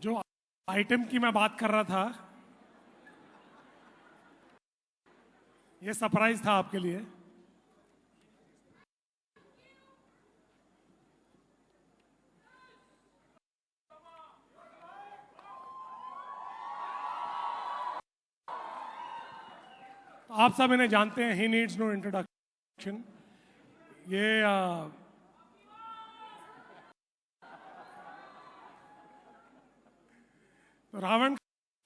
जो आइटम की मैं बात कर रहा था, ये सरप्राइज था आपके लिए। आप सब इन्हें जानते हैं, ही नीड्स नो इंट्रोडक्शन। ये रावण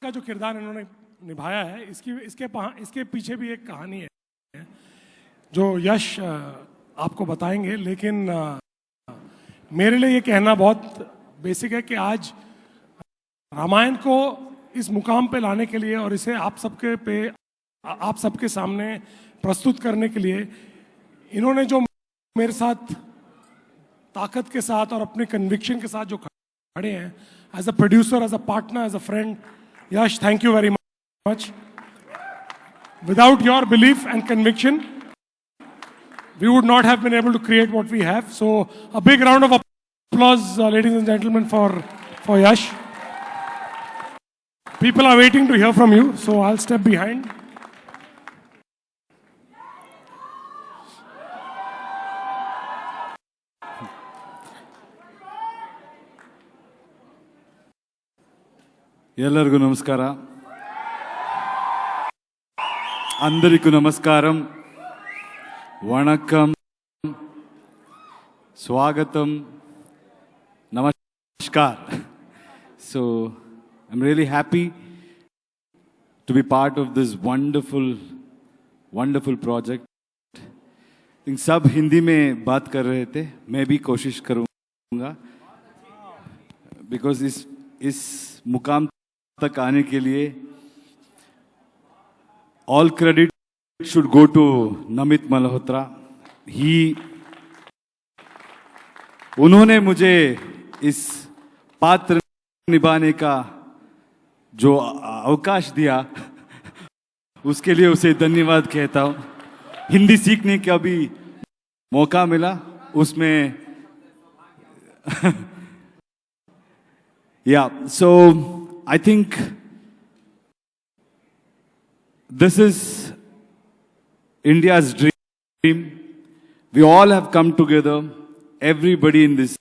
का जो किरदार इन्होंने निभाया है, इसके पीछे भी एक कहानी है जो यश आपको बताएंगे। लेकिन मेरे लिए ये कहना बहुत बेसिक है कि आज रामायण को इस मुकाम पे लाने के लिए और इसे आप सबके सामने प्रस्तुत करने के लिए इन्होंने जो मेरे साथ ताकत के साथ और अपने कन्विक्शन के साथ जो खड़े हैं, as a producer, as a partner, as a friend, Yash, thank you very much. Without your belief and conviction, we would not have been able to create what we have. So a big round of applause, ladies and gentlemen, for Yash. People are waiting to hear from you, so I'll step behind. ಎಲ್ಲರಿಗೂ ನಮಸ್ಕಾರ. అందరికీ నమస్కారం, వణకం, స్వాగతం, namaskar. So I'm really happy to be part of this wonderful project. I think सब हिंदी में बात कर रहे थे, मैं भी कोशिश करूँगा because इस मुकाम तक आने के लिए all credit should go to Namit Malhotra. उन्होंने मुझे इस पात्र निभाने का जो अवकाश दिया, उसके लिए उसे धन्यवाद कहता हूँ. हिंदी सीखने का भी मौका मिला उसमें. Yeah, so I think this is India's dream. We all have come together. Everybody in this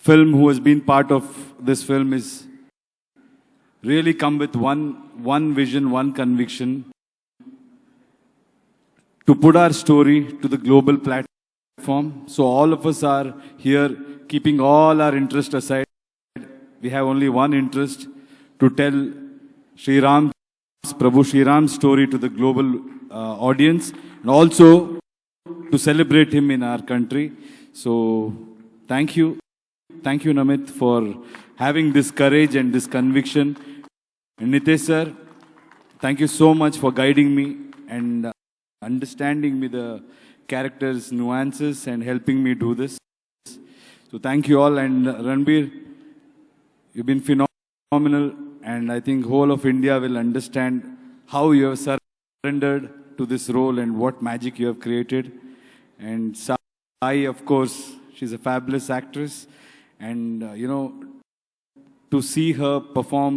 film who has been part of this film is really come with one vision, one conviction to put our story to the global platform. So all of us are here keeping all our interest aside. We have only one interest, to tell Prabhu Shri Ram's story to the global audience, and also to celebrate him in our country. So thank you Namit for having this courage and this conviction. And Nitesh sir, thank you so much for guiding me and understanding me the characters' nuances and helping me do this. So thank you all. And Ranbir, you've been phenomenal, and I think whole of India will understand how you have surrendered to this role and what magic you have created. And Sai, of course, she's a fabulous actress, and to see her perform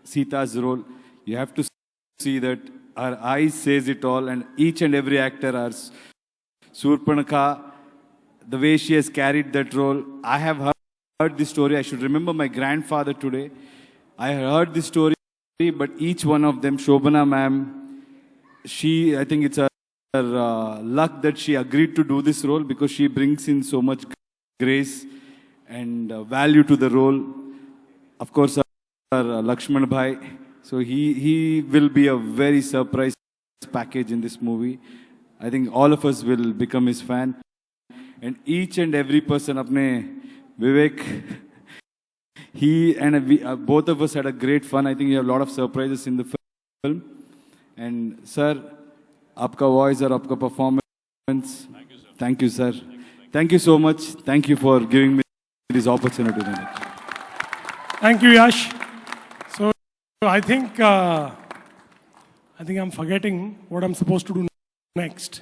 Sita's role, you have to see that her eyes says it all, and each and every actor are Surpanakha, the way she has carried that role. I have heard this story. I should remember my grandfather today. I heard this story, but each one of them, Shobana ma'am, I think it's her luck that she agreed to do this role, because she brings in so much grace and value to the role. Of course, our Lakshman Bhai. So he will be a very surprise package in this movie. I think all of us will become his fan. And each and every person, apne Vivek, he and both of us had a great fun. I think you have a lot of surprises in the film. And sir, aapka voice or aapka performance. Thank you, sir. Thank you so much. Thank you for giving me this opportunity. Thank you, Yash. So I think I'm forgetting what I'm supposed to do next.